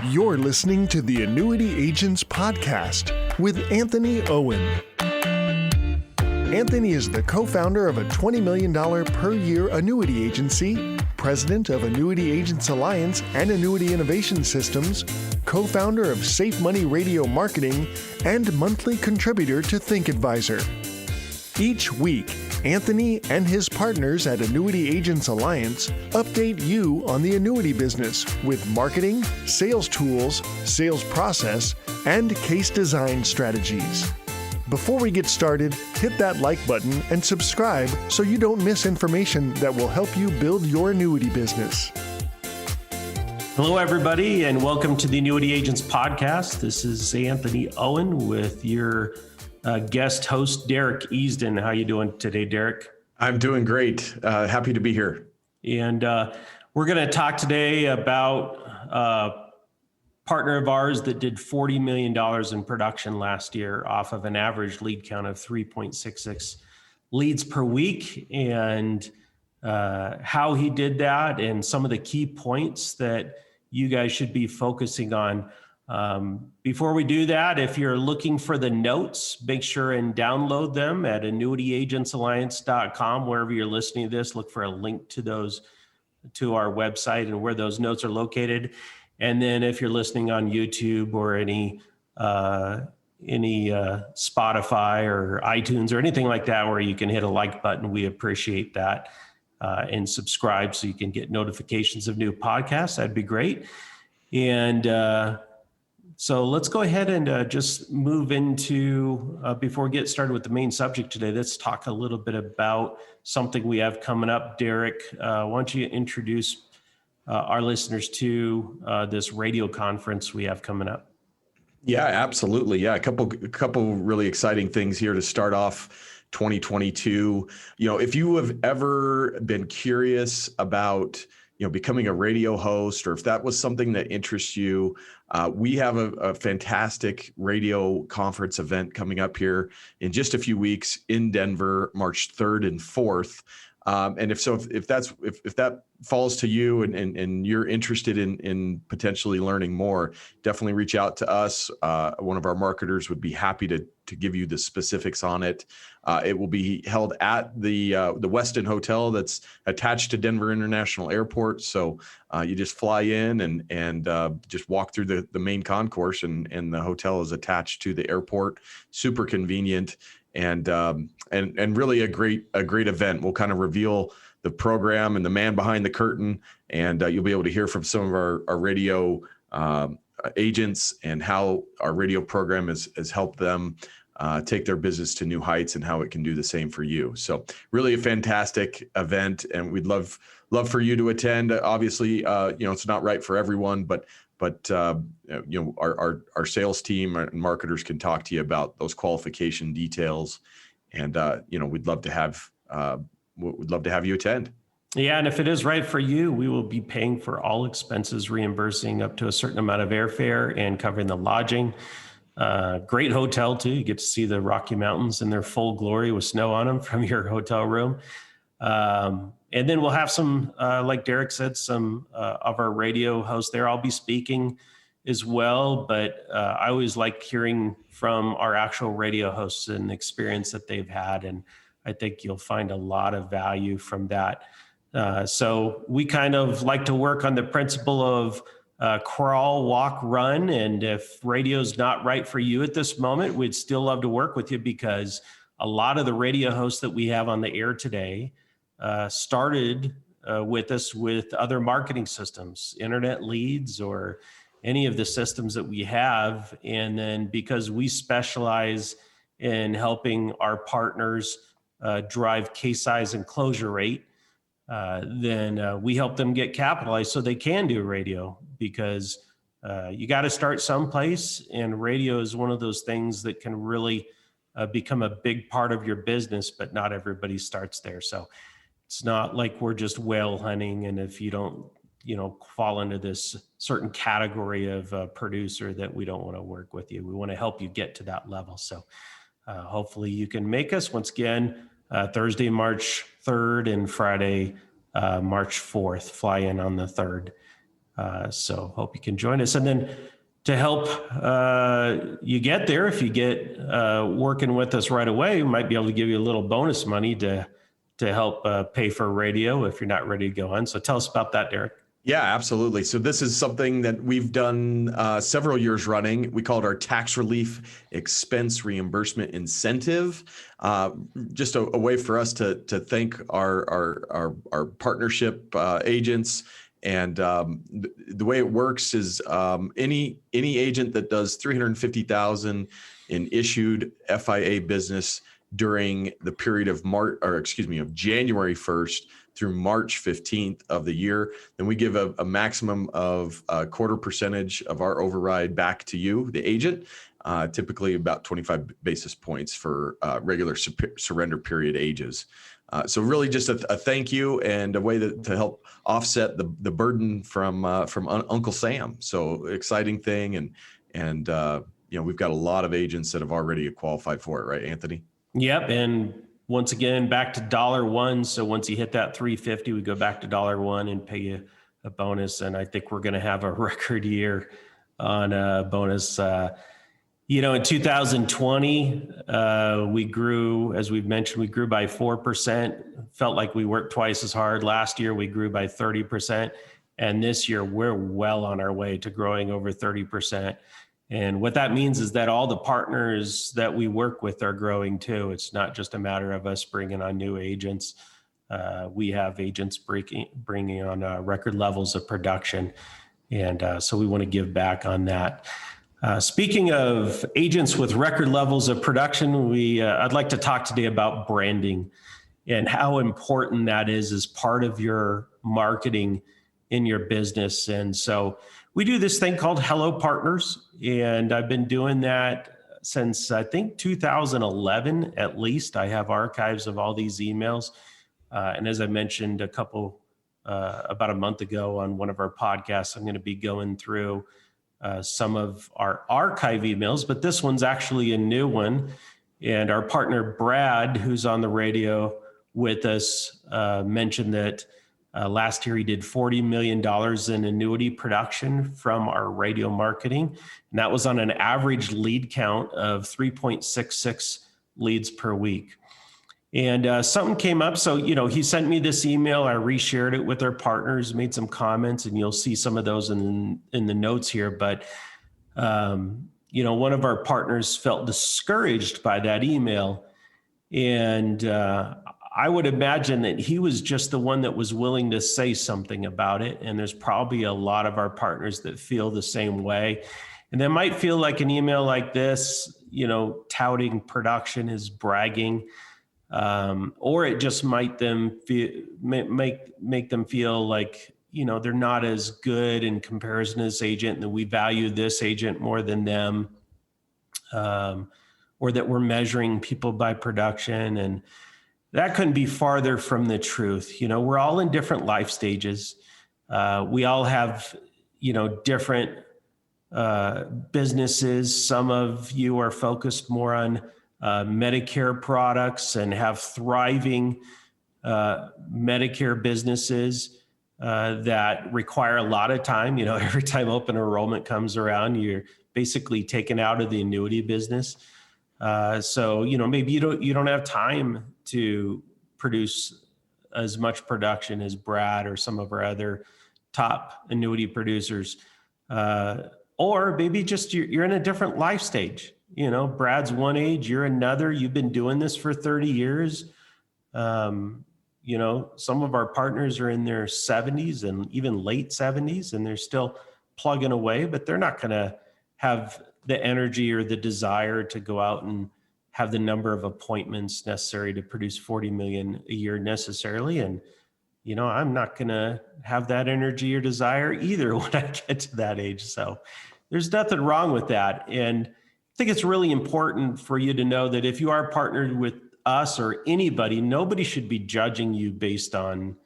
You're listening to the Annuity Agents Podcast with Anthony Owen. Anthony is the co-founder of a $20 million per year annuity agency, president of Annuity Agents Allianz and Annuity Innovation Systems, co-founder of Safe Money Radio Marketing, and monthly contributor to Think Advisor. Each week, Anthony and his partners at Annuity Agents Alliance update you on the annuity business with marketing, sales tools, sales process, and case design strategies. Before we get started, hit that like button and subscribe so you don't miss information that will help you build your annuity business. Hello, everybody, and welcome to the Annuity Agents Podcast. This is Anthony Owen with your guest host, Derek Easton. How you doing today, Derek? I'm doing great. Happy to be here. And we're going to talk today about a partner of ours that did $40 million in production last year off of an average lead count of 3.66 leads per week, and how he did that and some of the key points that you guys should be focusing on. Before we do that, if you're looking for the notes, make sure and download them at annuityagentsalliance.com. Wherever you're listening to this, look for a link to those, to our website and where those notes are located. And then if you're listening on YouTube or any Spotify or iTunes or anything like that, where you can hit a like button, we appreciate that. And subscribe so you can get notifications of new podcasts. That'd be great. And so let's go ahead and just move into, before we get started with the main subject today, let's talk a little bit about something we have coming up. Derek, why don't you introduce our listeners to this radio conference we have coming up? Yeah, absolutely. Yeah, a couple really exciting things here to start off 2022. You know, if you have ever been curious about becoming a radio host, or if that was something that interests you, we have a fantastic radio conference event coming up here in just a few weeks in Denver, March 3rd and 4th. And if that falls to you and you're interested in potentially learning more, definitely reach out to us. One of our marketers would be happy to give you the specifics on it. It will be held at the Westin Hotel that's attached to Denver International Airport. So you just fly in and just walk through the main concourse, and the hotel is attached to the airport. Super convenient. And really a great event. We'll kind of reveal the program and the man behind the curtain, and you'll be able to hear from some of our radio agents and how our radio program has helped them take their business to new heights, and how it can do the same for you. So really a fantastic event, and we'd love for you to attend. Obviously, it's not right for everyone, but our sales team and marketers can talk to you about those qualification details, and we'd love to have you attend. Yeah, and if it is right for you, we will be paying for all expenses, reimbursing up to a certain amount of airfare and covering the lodging. Great hotel too. You get to see the Rocky Mountains in their full glory with snow on them from your hotel room. And then we'll have some, like Derek said, some of our radio hosts there. I'll be speaking as well, but I always like hearing from our actual radio hosts and the experience that they've had. And I think you'll find a lot of value from that. So we kind of like to work on the principle of crawl, walk, run. And if radio's not right for you at this moment, we'd still love to work with you, because a lot of the radio hosts that we have on the air today started with us with other marketing systems, internet leads, or any of the systems that we have. And then because we specialize in helping our partners drive case size and closure rate, then we help them get capitalized so they can do radio, because you got to start someplace, and radio is one of those things that can really become a big part of your business, but not everybody starts there. So it's not like we're just whale hunting, and if you don't, fall into this certain category of producer, that we don't want to work with you. We want to help you get to that level. So hopefully you can make us, once again, Thursday, March 3rd and Friday, March 4th, fly in on the 3rd. So hope you can join us. And then to help you get there, if you get working with us right away, we might be able to give you a little bonus money to help pay for radio if you're not ready to go on. So tell us about that, Derek. Yeah, absolutely. So this is something that we've done several years running. We call it our tax relief expense reimbursement incentive. Just a way for us to thank our partnership agents. And the way it works is any agent that does $350,000 in issued FIA business during the period of January 1st through March 15th of the year, then we give a maximum of a quarter percentage of our override back to you, the agent, typically about 25 basis points for regular surrender period ages. So really just a thank you and a way to help offset the burden from Uncle Sam. So exciting thing. And we've got a lot of agents that have already qualified for it, right, Anthony? Yep. And once again, back to $1. So once you hit that 350, we go back to $1 and pay you a bonus. And I think we're going to have a record year on a bonus. In 2020, we grew, as we've mentioned, we grew by 4%. Felt like we worked twice as hard. Last year, we grew by 30%. And this year, we're well on our way to growing over 30%. And what that means is that all the partners that we work with are growing too. It's not just a matter of us bringing on new agents. We have agents bringing on record levels of production. And so we want to give back on that. Speaking of agents with record levels of production, I'd like to talk today about branding and how important that is as part of your marketing in your business. And so we do this thing called Hello Partners, and I've been doing that since I think 2011 at least. I have archives of all these emails. And as I mentioned about a month ago on one of our podcasts, I'm going to be going through some of our archive emails, but this one's actually a new one. And our partner, Brad, who's on the radio with us, mentioned that last year he did $40 million in annuity production from our radio marketing. And that was on an average lead count of 3.66 leads per week. And something came up. So, he sent me this email. I reshared it with our partners, made some comments, and you'll see some of those in the notes here. But, one of our partners felt discouraged by that email. And I would imagine that he was just the one that was willing to say something about it. And there's probably a lot of our partners that feel the same way. And they might feel like an email like this, touting production is bragging. Or it just might make them feel like, they're not as good in comparison to this agent, and that we value this agent more than them, or that we're measuring people by production. And that couldn't be farther from the truth. We're all in different life stages. We all have, different businesses. Some of you are focused more on Medicare products and have thriving Medicare businesses that require a lot of time. Every time open enrollment comes around, you're basically taken out of the annuity business. So maybe you don't have time to produce as much production as Brad or some of our other top annuity producers, or maybe just you're in a different life stage. Brad's one age, you're another. You've been doing this for 30 years. Some of our partners are in their 70s and even late 70s, and they're still plugging away, but they're not going to have the energy or the desire to go out and have the number of appointments necessary to produce 40 million a year necessarily. And, I'm not going to have that energy or desire either when I get to that age. So there's nothing wrong with that. And I think it's really important for you to know that if you are partnered with us or anybody, nobody should be judging you based on,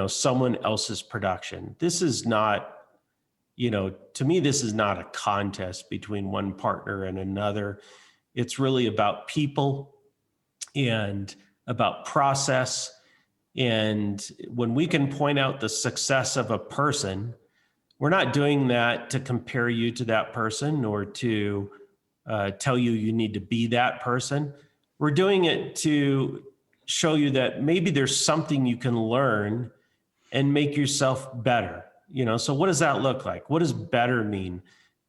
someone else's production. This is not, to me, this is not a contest between one partner and another. It's really about people and about process. And when we can point out the success of a person, we're not doing that to compare you to that person or to tell you you need to be that person. We're doing it to show you that maybe there's something you can learn and make yourself better. So what does that look like? What does better mean?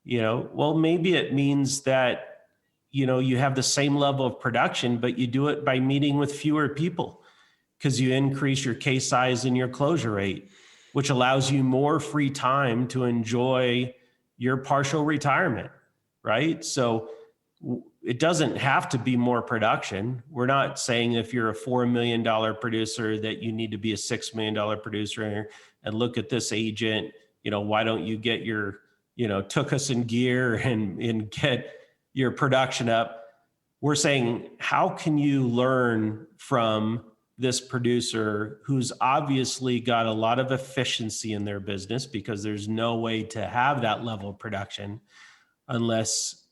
Well, maybe it means that, you have the same level of production, but you do it by meeting with fewer people because you increase your case size and your closure rate, which allows you more free time to enjoy your partial retirement, right? So it doesn't have to be more production. We're not saying if you're a $4 million producer that you need to be a $6 million producer and look at this agent, why don't you get your, took us in gear and get your production up. We're saying, how can you learn from this producer who's obviously got a lot of efficiency in their business, because there's no way to have that level of production unless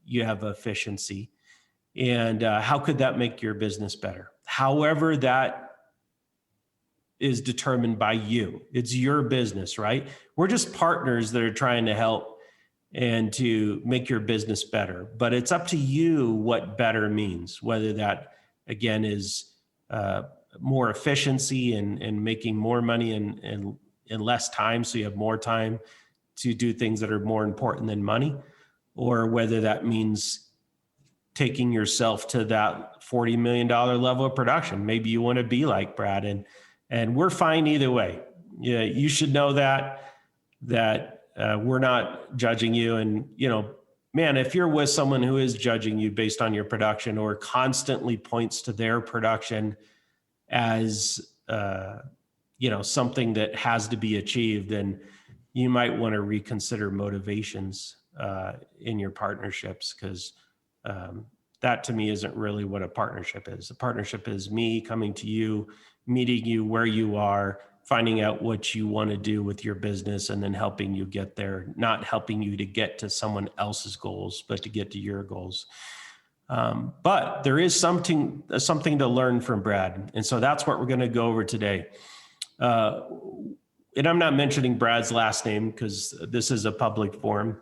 you have efficiency. And how could that make your business better? However, that is determined by you. It's your business, right? We're just partners that are trying to help and to make your business better. But it's up to you what better means, whether that, again, is more efficiency and making more money in less time, so you have more time to do things that are more important than money, or whether that means taking yourself to that $40 million level of production. Maybe you want to be like Brad, and we're fine either way. Yeah, you should know that we're not judging you. And, man, if you're with someone who is judging you based on your production or constantly points to their production as, something that has to be achieved, then you might want to reconsider motivations in your partnerships, because that to me isn't really what a partnership is. A partnership is me coming to you, meeting you where you are, finding out what you want to do with your business, and then helping you get there, not helping you to get to someone else's goals, but to get to your goals. But there is something to learn from Brad. And so that's what we're going to go over today. And I'm not mentioning Brad's last name because this is a public forum,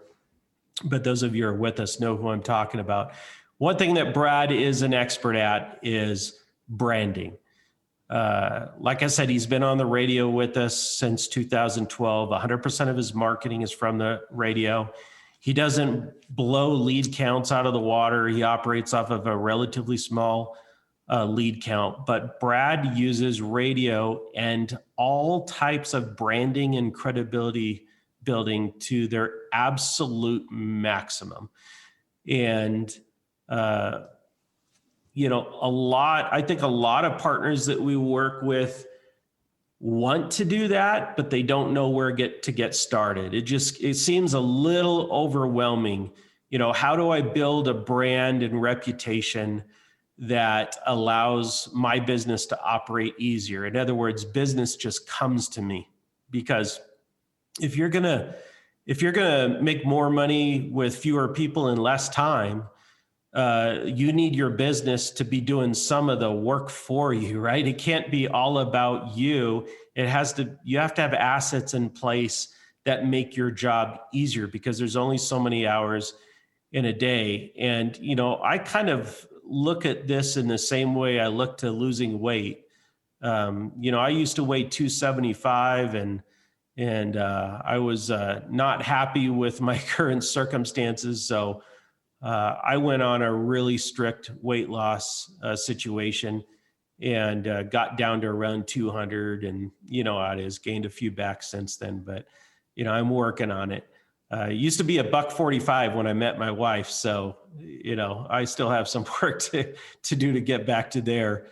but those of you who are with us know who I'm talking about. One thing that Brad is an expert at is branding. Like I said, he's been on the radio with us since 2012. 100% of his marketing is from the radio. He doesn't blow lead counts out of the water. He operates off of a relatively small lead count, but Brad uses radio and all types of branding and credibility building to their absolute maximum. And, I think a lot of partners that we work with want to do that, but they don't know where to get started. It seems a little overwhelming. How do I build a brand and reputation that allows my business to operate easier? In other words, business just comes to me, because if you're gonna make more money with fewer people in less time, you need your business to be doing some of the work for you, right? It can't be all about you. You have to have assets in place that make your job easier, because there's only so many hours in a day. And, I kind of look at this in the same way I look to losing weight. I used to weigh 275 and I was not happy with my current circumstances. So I went on a really strict weight loss situation and got down to around 200, and how it is, gained a few back since then, but I'm working on it. Used to be $145 when I met my wife. So, I still have some work to do to get back to there.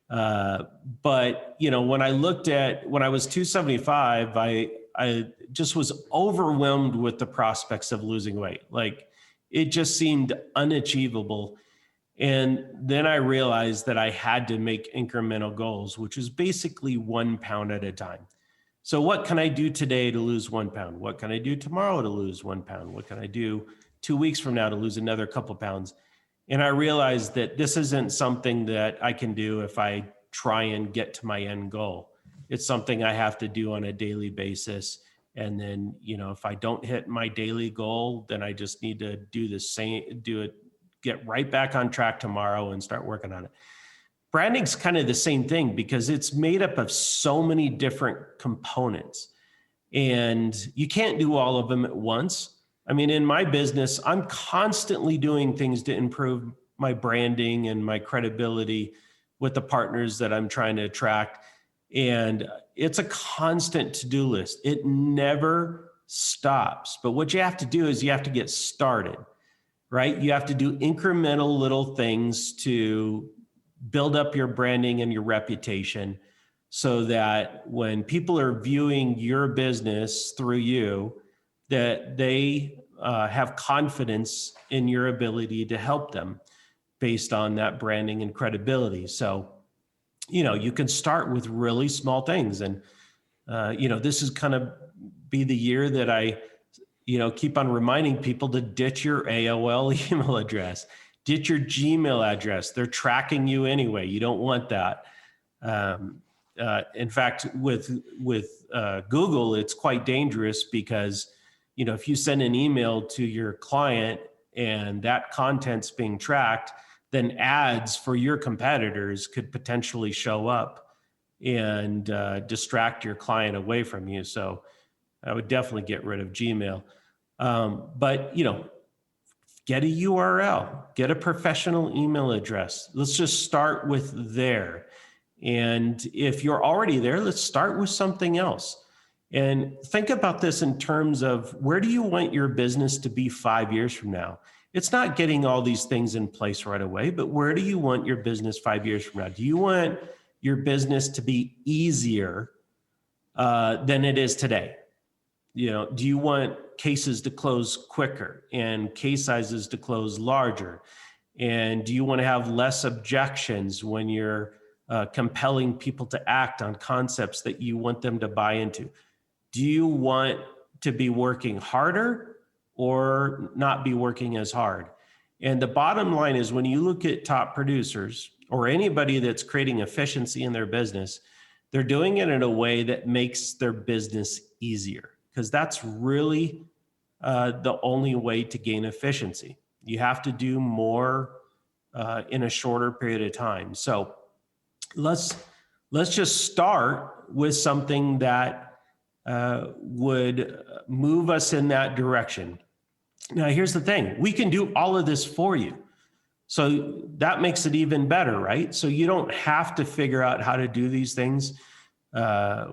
But when I was 275, I just was overwhelmed with the prospects of losing weight. Like, it just seemed unachievable. And then I realized that I had to make incremental goals, which is basically 1 pound at a time. So what can I do today to lose 1 pound? What can I do tomorrow to lose 1 pound? What can I do 2 weeks from now to lose another couple pounds? And I realized that this isn't something that I can do if I try and get to my end goal. It's something I have to do on a daily basis. And then, if I don't hit my daily goal, then I just need to get right back on track tomorrow and start working on it. Branding's kind of the same thing because it's made up of so many different components and you can't do all of them at once. I mean, in my business, I'm constantly doing things to improve my branding and my credibility with the partners that I'm trying to attract. And it's a constant to-do list. It never stops. But what you have to do is you have to get started, right? You have to do incremental little things to build up your branding and your reputation so that when people are viewing your business through you, that they have confidence in your ability to help them based on that branding and credibility. So, you can start with really small things. And, this is kind of be the year that I, keep on reminding people to ditch your AOL email address, ditch your Gmail address. They're tracking you anyway. You don't want that. In fact, with Google, it's quite dangerous because, if you send an email to your client and that content's being tracked, then ads for your competitors could potentially show up and distract your client away from you. So I would definitely get rid of Gmail. But, get a URL, get a professional email address. Let's just start with there. And if you're already there, let's start with something else. And think about this in terms of where do you want your business to be 5 years from now? It's not getting all these things in place right away, but where do you want your business 5 years from now? Do you want your business to be easier than it is today? Do you want cases to close quicker and case sizes to close larger? And do you want to have less objections when you're compelling people to act on concepts that you want them to buy into? Do you want to be working harder or not be working as hard? And the bottom line is when you look at top producers or anybody that's creating efficiency in their business, they're doing it in a way that makes their business easier, because that's really the only way to gain efficiency. You have to do more in a shorter period of time. So let's just start with something that would move us in that direction. Now, here's the thing. We can do all of this for you. So that makes it even better, right? So you don't have to figure out how to do these things.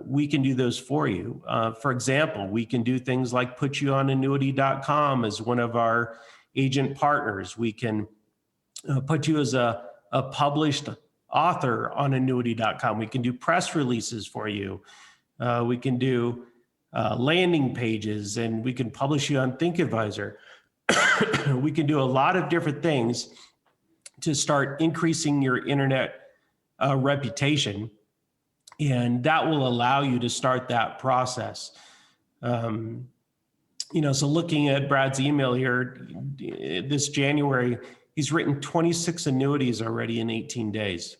We can do those for you. For example, we can do things like put you on annuity.com as one of our agent partners. We can put you as a published author on annuity.com. We can do press releases for you. We can do landing pages, and we can publish you on ThinkAdvisor. We can do a lot of different things to start increasing your internet reputation, and that will allow you to start that process. So looking at Brad's email here, this January, he's written 26 annuities already in 18 days.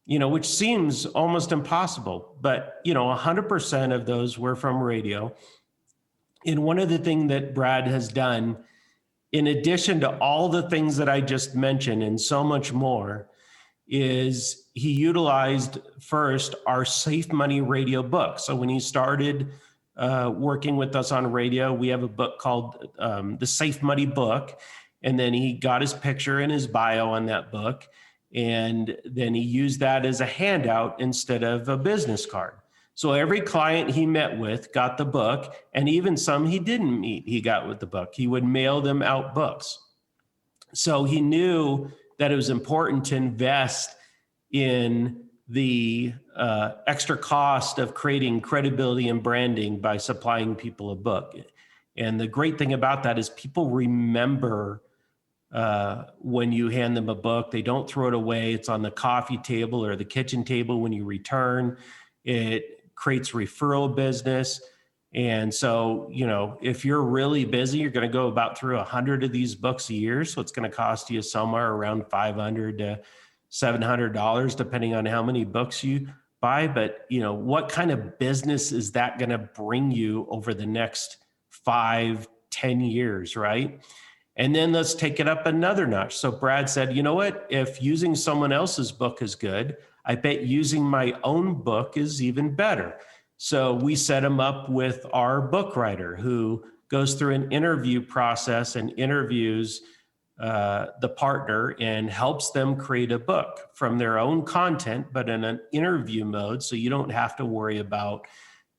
Which seems almost impossible, but 100% of those were from radio. And one of the things that Brad has done, in addition to all the things that I just mentioned and so much more, is he utilized first our Safe Money radio book. So when he started working with us on radio, we have a book called the Safe Money book. And then he got his picture and his bio on that book. And then he used that as a handout instead of a business card. So every client he met with got the book, and even some he didn't meet, he got with the book. He would mail them out books. So he knew that it was important to invest in the extra cost of creating credibility and branding by supplying people a book. And the great thing about that is people remember when you hand them a book. They don't throw it away. It's on the coffee table or the kitchen table when you return. It creates referral business. And so, if you're really busy, you're going to go about through 100 of these books a year. So it's going to cost you somewhere around $500 to $700, depending on how many books you by, but what kind of business is that going to bring you over the next 5, 10 years, right? And then let's take it up another notch. So Brad said, you know what, if using someone else's book is good, I bet using my own book is even better. So we set him up with our book writer who goes through an interview process and interviews the partner and helps them create a book from their own content, but in an interview mode. So you don't have to worry about,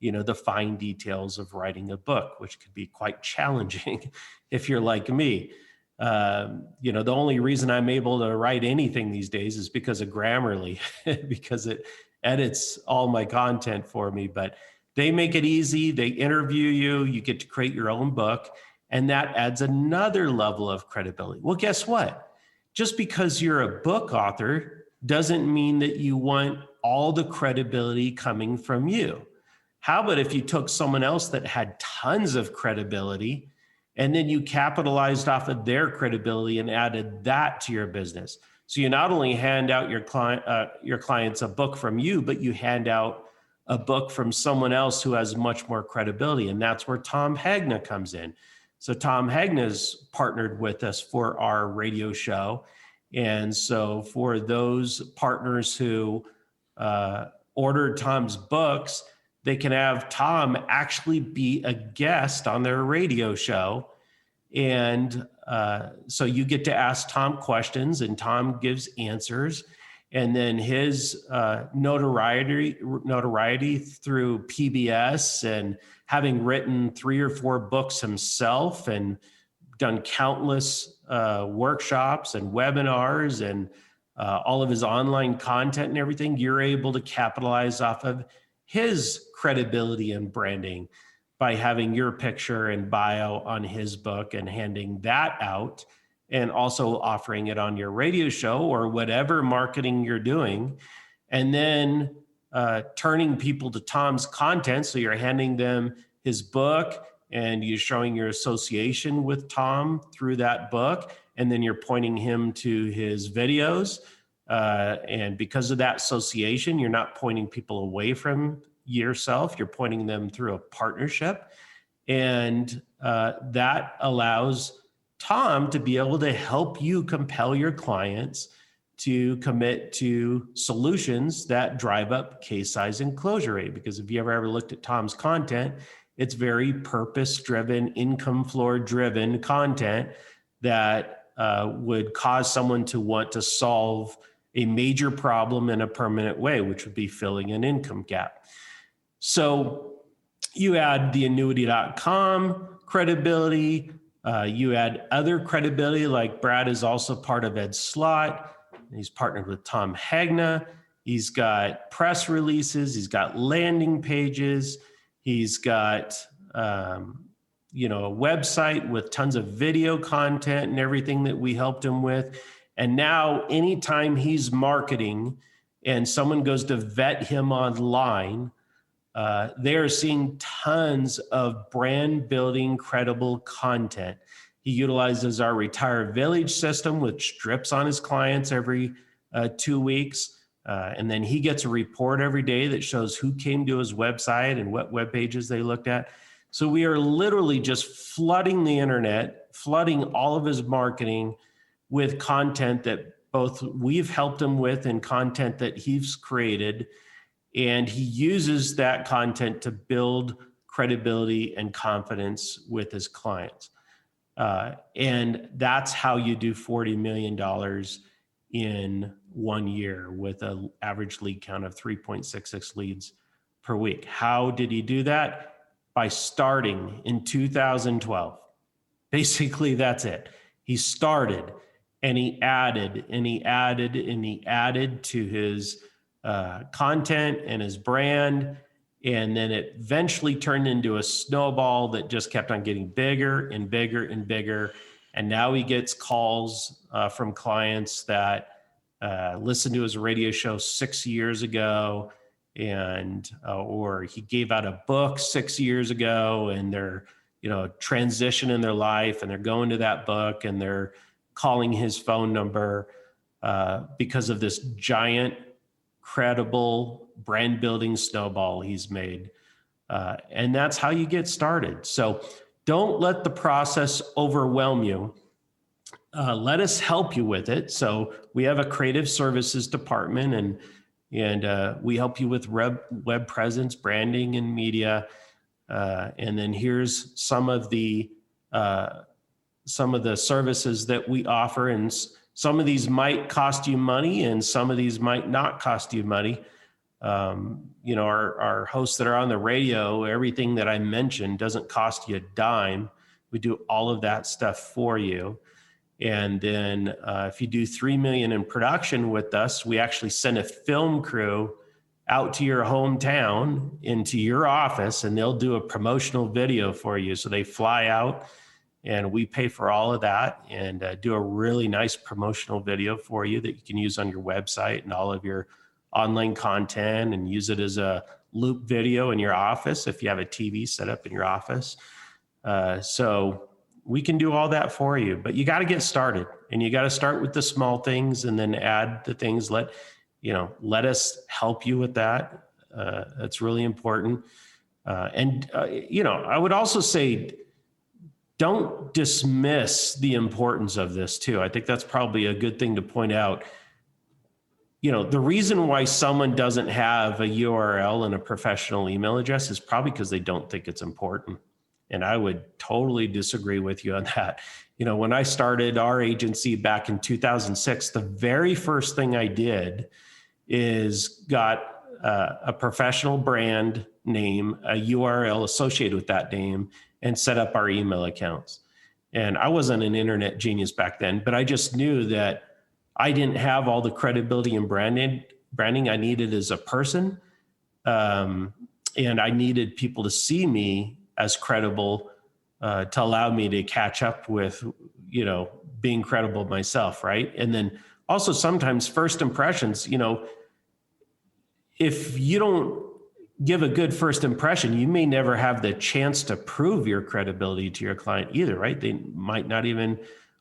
the fine details of writing a book, which could be quite challenging if you're like me. The only reason I'm able to write anything these days is because of Grammarly, because it edits all my content for me. But they make it easy. They interview you. You get to create your own book. And that adds another level of credibility. Well, guess what? Just because you're a book author doesn't mean that you want all the credibility coming from you. How about if you took someone else that had tons of credibility and then you capitalized off of their credibility and added that to your business? So you not only hand out your clients a book from you, but you hand out a book from someone else who has much more credibility. And that's where Tom Hagna comes in. So Tom Hagna's partnered with us for our radio show. And so for those partners who ordered Tom's books, they can have Tom actually be a guest on their radio show. And so you get to ask Tom questions and Tom gives answers. And then his notoriety through PBS and having written 3 or 4 books himself and done countless workshops and webinars and all of his online content and everything, you're able to capitalize off of his credibility and branding by having your picture and bio on his book and handing that out, and also offering it on your radio show or whatever marketing you're doing, and then turning people to Tom's content. So you're handing them his book and you're showing your association with Tom through that book, and then you're pointing him to his videos. And because of that association, you're not pointing people away from yourself, you're pointing them through a partnership. And that allows Tom to be able to help you compel your clients to commit to solutions that drive up case size and closure rate. Because if you ever looked at Tom's content, it's very purpose-driven, income floor-driven content that would cause someone to want to solve a major problem in a permanent way, which would be filling an income gap. So you add the annuity.com credibility, you add other credibility, like Brad is also part of Ed Slott. He's partnered with Tom Hagna. He's got press releases. He's got landing pages. He's got, a website with tons of video content and everything that we helped him with. And now anytime he's marketing and someone goes to vet him online, they are seeing tons of brand building, credible content. He utilizes our Retire Village system, which drips on his clients every 2 weeks. And then he gets a report every day that shows who came to his website and what web pages they looked at. So we are literally just flooding the internet, flooding all of his marketing with content that both we've helped him with and content that he's created. And he uses that content to build credibility and confidence with his clients. And that's how you do $40 million in 1 year with an average lead count of 3.66 leads per week. How did he do that? By starting in 2012. Basically, that's it. He started and he added and he added and he added to his content and his brand. And then it eventually turned into a snowball that just kept on getting bigger and bigger and bigger. And now he gets calls from clients that listened to his radio show 6 years ago, and or he gave out a book 6 years ago, and they're transition in their life, and they're going to that book and they're calling his phone number because of this giant, credible brand building snowball he's made. And that's how you get started. So don't let the process overwhelm you. Let us help you with it. So we have a creative services department, and we help you with web presence, branding, and media. And then here's some of the services that we offer, and some of these might cost you money, and some of these might not cost you money. Our hosts that are on the radio, everything that I mentioned doesn't cost you a dime. We do all of that stuff for you. And then if you do 3 million in production with us, we actually send a film crew out to your hometown into your office, and they'll do a promotional video for you. So they fly out, and we pay for all of that, and do a really nice promotional video for you that you can use on your website and all of your online content, and use it as a loop video in your office if you have a TV set up in your office. So we can do all that for you, but you got to get started, and you got to start with the small things and then add the things. Let us help you with that. That's really important. I would also say, don't dismiss the importance of this too. I think that's probably a good thing to point out. The reason why someone doesn't have a URL and a professional email address is probably because they don't think it's important. And I would totally disagree with you on that. When I started our agency back in 2006, the very first thing I did is got a professional brand name, a URL associated with that name, and set up our email accounts. And I wasn't an internet genius back then, but I just knew that I didn't have all the credibility and branding I needed as a person. And I needed people to see me as credible to allow me to catch up with, being credible myself, right? And then also sometimes first impressions, if you don't give a good first impression, you may never have the chance to prove your credibility to your client either, right? They might not even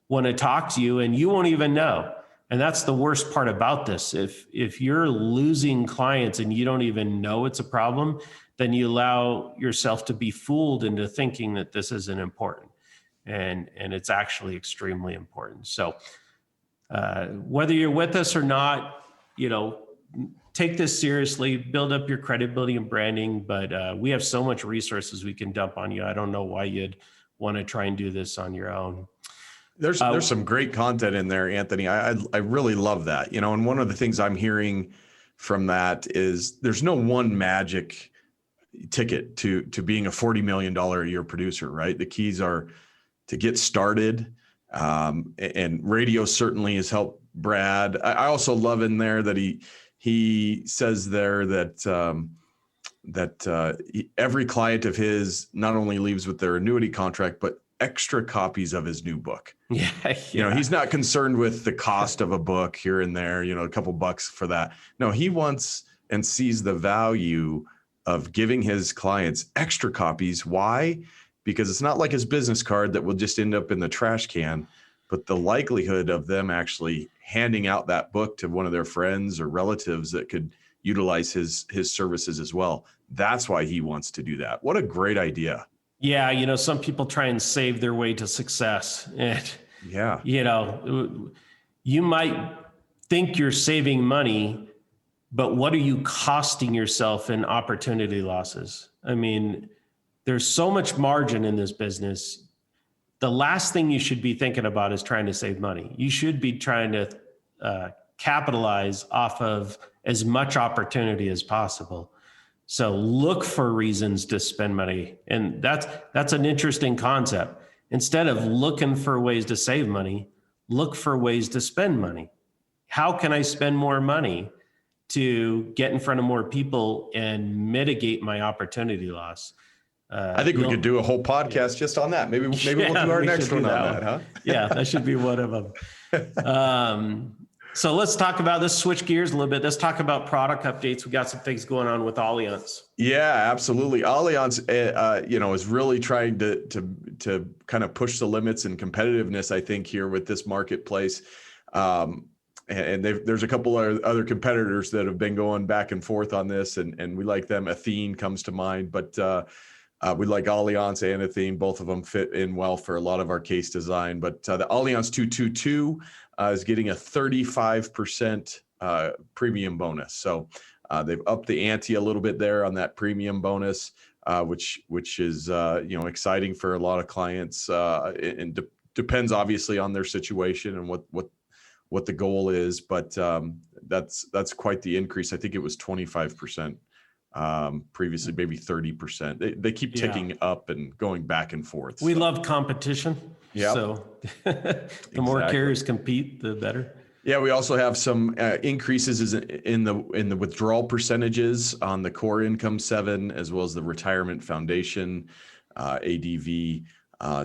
want to talk to you, and you won't even know. And that's the worst part about this. If you're losing clients and you don't even know it's a problem, then you allow yourself to be fooled into thinking that this isn't important. And it's actually extremely important. So whether you're with us or not, take this seriously, build up your credibility and branding, but we have so much resources we can dump on you. I don't know why you'd want to try and do this on your own. There's some great content in there, Anthony. I really love that. And one of the things I'm hearing from that is there's no one magic ticket to being a $40 million a year producer, right? The keys are to get started. And radio certainly has helped Brad. I also love in there that he says there that every client of his not only leaves with their annuity contract, but extra copies of his new book. Yeah. He's not concerned with the cost of a book here and there, a couple bucks for that. No, he wants and sees the value of giving his clients extra copies. Why? Because it's not like his business card that will just end up in the trash can, but the likelihood of them actually handing out that book to one of their friends or relatives that could utilize his services as well. That's why he wants to do that. What a great idea. Yeah. Some people try and save their way to success. And, yeah. You might think you're saving money, but what are you costing yourself in opportunity losses? I mean, there's so much margin in this business. The last thing you should be thinking about is trying to save money. You should be trying to capitalize off of as much opportunity as possible. So look for reasons to spend money. And that's an interesting concept. Instead of looking for ways to save money, look for ways to spend money. How can I spend more money to get in front of more people and mitigate my opportunity loss? I think we could do a whole podcast just on that. Maybe we'll do our next one on that, huh? Yeah, that should be one of them. So let's talk about this, switch gears a little bit. Let's talk about product updates. We got some things going on with Allianz. Yeah, absolutely. Allianz, is really trying to kind of push the limits and competitiveness, I think, here with this marketplace. and there's a couple of other competitors that have been going back and forth on this, and we like them. Athene comes to mind, but we like Allianz and Athene. Both of them fit in well for a lot of our case design. But the Allianz 222 is getting a 35% premium bonus. So they've upped the ante a little bit there on that premium bonus, which is exciting for a lot of clients, and depends obviously on their situation and what the goal is, but that's quite the increase. I think it was 25% previously, maybe 30%. They keep ticking up and going back and forth. We love competition. Yeah. So the more carriers compete, the better. Yeah, we also have some increases in the withdrawal percentages on the core income 7, as well as the retirement foundation ADV.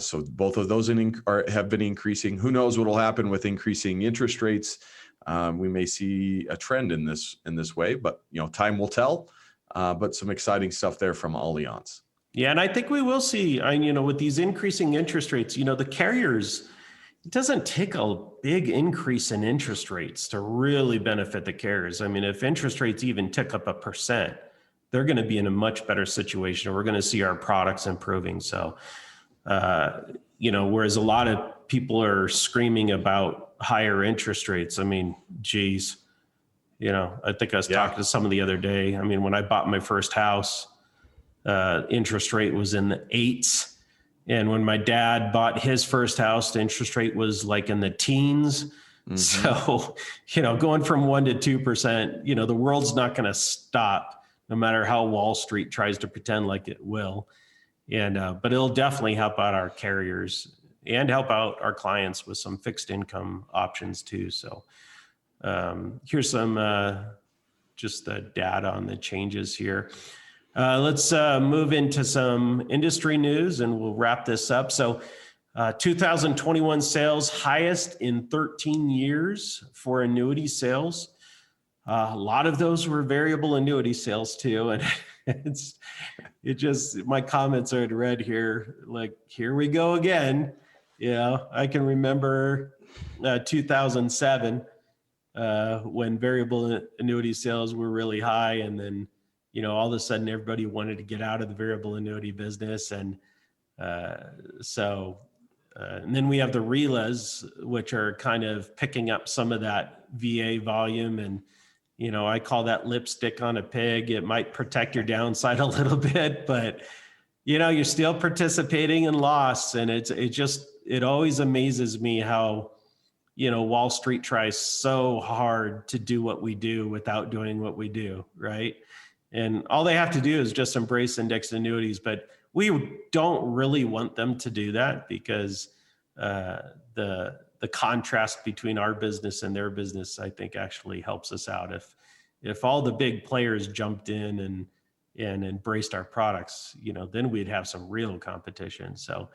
So both of those have been increasing. Who knows what will happen with increasing interest rates? We may see a trend in this way, but time will tell. But some exciting stuff there from Allianz. Yeah, and I think we will see. With these increasing interest rates, the carriers, it doesn't take a big increase in interest rates to really benefit the carriers. I mean, if interest rates even tick up 1%, they're going to be in a much better situation. We're going to see our products improving. So. Whereas a lot of people are screaming about higher interest rates. I mean, geez, I think I was talking to someone the other day. I mean, when I bought my first house, interest rate was in the 8s. And when my dad bought his first house, the interest rate was like in the teens. Mm-hmm. So, going from 1% to 2%, the world's not going to stop no matter how Wall Street tries to pretend like it will. And but it'll definitely help out our carriers and help out our clients with some fixed income options too. So here's some just the data on the changes here. Let's move into some industry news and we'll wrap this up. So 2021 sales, highest in 13 years for annuity sales. A lot of those were variable annuity sales too. And my comments are in red here, like, here we go again. I can remember 2007 when variable annuity sales were really high. And then, all of a sudden everybody wanted to get out of the variable annuity business. And and then we have the RELAs, which are kind of picking up some of that VA volume. And I call that lipstick on a pig. It might protect your downside a little bit, but you're still participating in loss. And it always amazes me how, Wall Street tries so hard to do what we do without doing what we do, right? And all they have to do is just embrace indexed annuities, but we don't really want them to do that because the contrast between our business and their business, I think, actually helps us out. If all the big players jumped in and embraced our products, then we'd have some real competition. So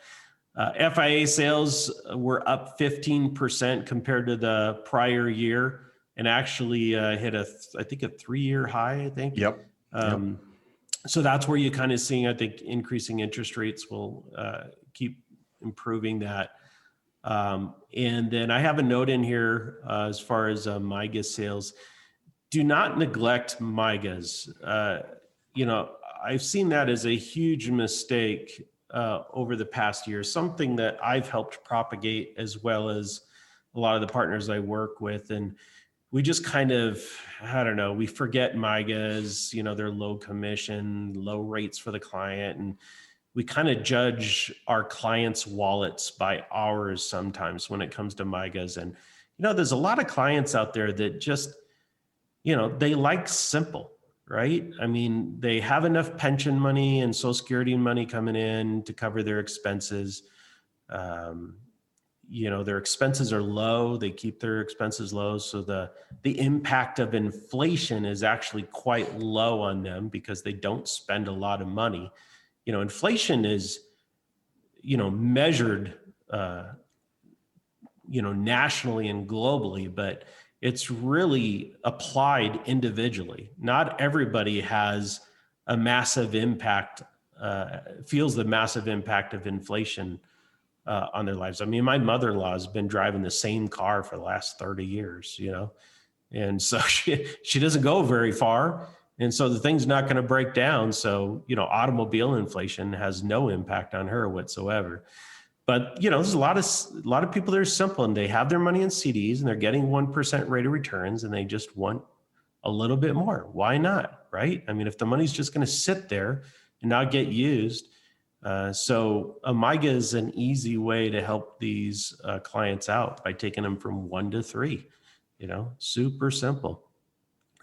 FIA sales were up 15% compared to the prior year, and actually hit a 3-year high, I think. Yep. So that's where you kind of seeing, I think, increasing interest rates will keep improving that. And then I have a note in here as far as MYGA sales. Do not neglect MYGAs. I've seen that as a huge mistake over the past year, something that I've helped propagate as well as a lot of the partners I work with. And we just kind of, we forget MYGAs, they're low commission, low rates for the client. And we kind of judge our clients' wallets by ours sometimes when it comes to MYGAs. And, there's a lot of clients out there that just, they like simple, right? I mean, they have enough pension money and Social Security money coming in to cover their expenses. Their expenses are low. They keep their expenses low. So the impact of inflation is actually quite low on them because they don't spend a lot of money. Inflation is, measured, nationally and globally, but it's really applied individually. Not everybody has a massive impact, feels the massive impact of inflation on their lives. I mean, my mother-in-law has been driving the same car for the last 30 years, and so she doesn't go very far. And so the thing's not going to break down. So, automobile inflation has no impact on her whatsoever. But, there's a lot of people that are simple, and they have their money in CDs and they're getting 1% rate of returns, and they just want a little bit more. Why not? Right? I mean, if the money's just going to sit there and not get used. So AMIGA is an easy way to help these clients out by taking them from 1 to 3, super simple.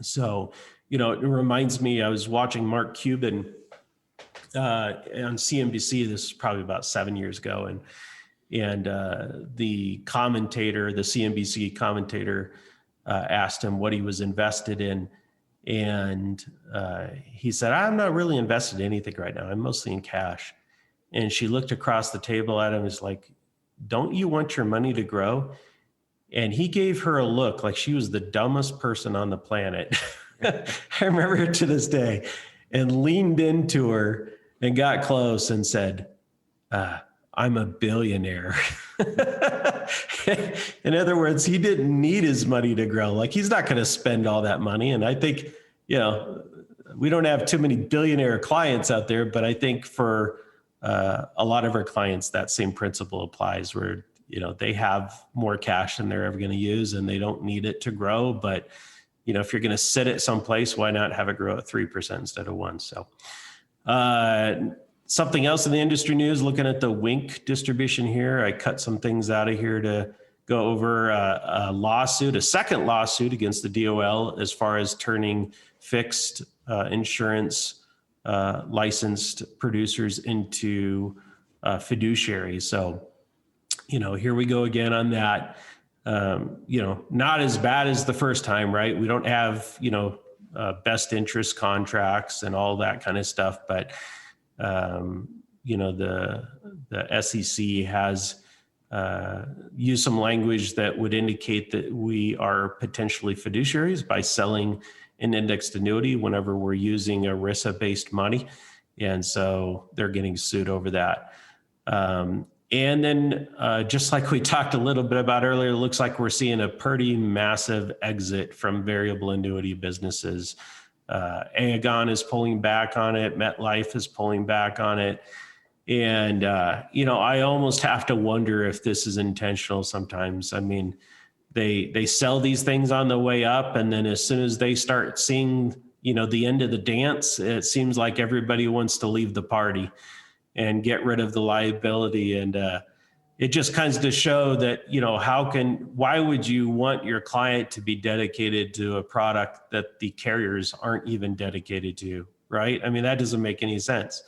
So, it reminds me, I was watching Mark Cuban on CNBC. This is probably about 7 years ago. And the CNBC commentator asked him what he was invested in. And he said, I'm not really invested in anything right now. I'm mostly in cash. And she looked across the table at him and was like, don't you want your money to grow? And he gave her a look like she was the dumbest person on the planet. I remember it to this day, and leaned into her and got close and said, I'm a billionaire. In other words, he didn't need his money to grow. Like, he's not going to spend all that money. And I think, we don't have too many billionaire clients out there, but I think for a lot of our clients, that same principle applies where, they have more cash than they're ever going to use and they don't need it to grow. But, if you're going to sit it someplace, why not have it grow at 3% instead of 1%? So something else in the industry news, looking at the Wink distribution here, I cut some things out of here to go over a second lawsuit against the DOL as far as turning fixed insurance licensed producers into fiduciaries. So, here we go again on that. Not as bad as the first time, right? We don't have, best interest contracts and all that kind of stuff. But, the SEC has used some language that would indicate that we are potentially fiduciaries by selling an indexed annuity whenever we're using ERISA-based money. And so they're getting sued over that. And then just like we talked a little bit about earlier, it looks like we're seeing a pretty massive exit from variable annuity businesses. Aegon is pulling back on it. MetLife is pulling back on it. And, I almost have to wonder if this is intentional sometimes. I mean, they sell these things on the way up, and then as soon as they start seeing, the end of the dance, it seems like everybody wants to leave the party and get rid of the liability. And it just kinds to show that, why would you want your client to be dedicated to a product that the carriers aren't even dedicated to, right? I mean, that doesn't make any sense.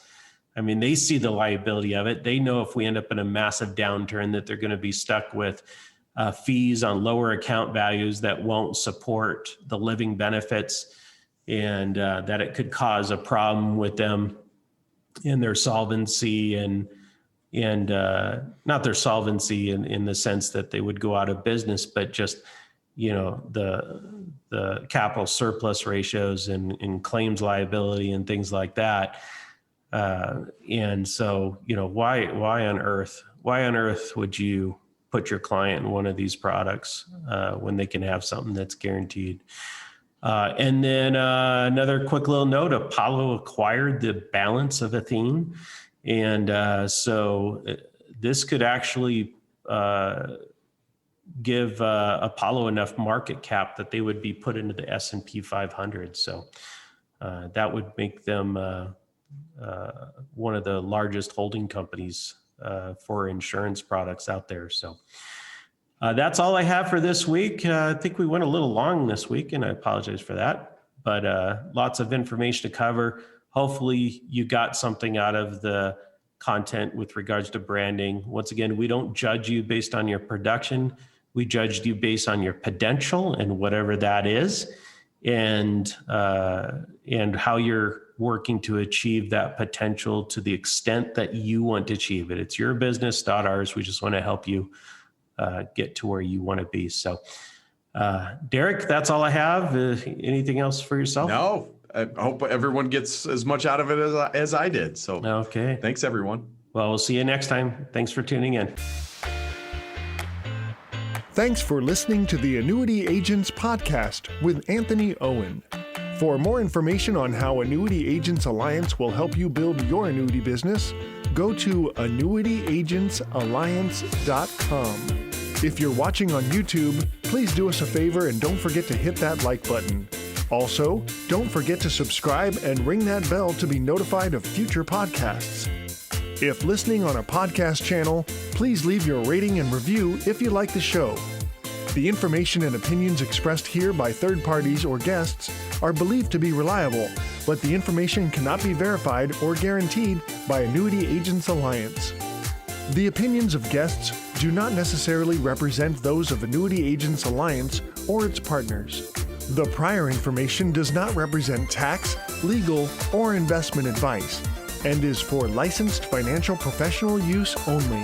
I mean, they see the liability of it. They know if we end up in a massive downturn that they're going to be stuck with fees on lower account values that won't support the living benefits, and that it could cause a problem with them in their solvency and not their solvency in the sense that they would go out of business, but just, the capital surplus ratios and claims liability and things like that. And so, why on earth would you put your client in one of these products when they can have something that's guaranteed? And then another quick little note, Apollo acquired the balance of Athene. And so this could actually give Apollo enough market cap that they would be put into the S&P 500. So that would make them one of the largest holding companies for insurance products out there. So that's all I have for this week. I think we went a little long this week, and I apologize for that, but lots of information to cover. Hopefully you got something out of the content with regards to branding. Once again, we don't judge you based on your production. We judged you based on your potential and whatever that is, and how you're working to achieve that potential to the extent that you want to achieve it. It's your business, not ours. We just want to help you get to where you want to be. So, Derek, that's all I have. Anything else for yourself? No, I hope everyone gets as much out of it as I did. So, okay. Thanks, everyone. Well, we'll see you next time. Thanks for tuning in. Thanks for listening to the Annuity Agents Podcast with Anthony Owen. For more information on how Annuity Agents Alliance will help you build your annuity business, go to annuityagentsalliance.com. If you're watching on YouTube, please do us a favor and don't forget to hit that like button. Also, don't forget to subscribe and ring that bell to be notified of future podcasts. If listening on a podcast channel, please leave your rating and review if you like the show. The information and opinions expressed here by third parties or guests are believed to be reliable, but the information cannot be verified or guaranteed by Annuity Agents Alliance. The opinions of guests do not necessarily represent those of Annuity Agents Alliance or its partners. The prior information does not represent tax, legal, or investment advice and is for licensed financial professional use only.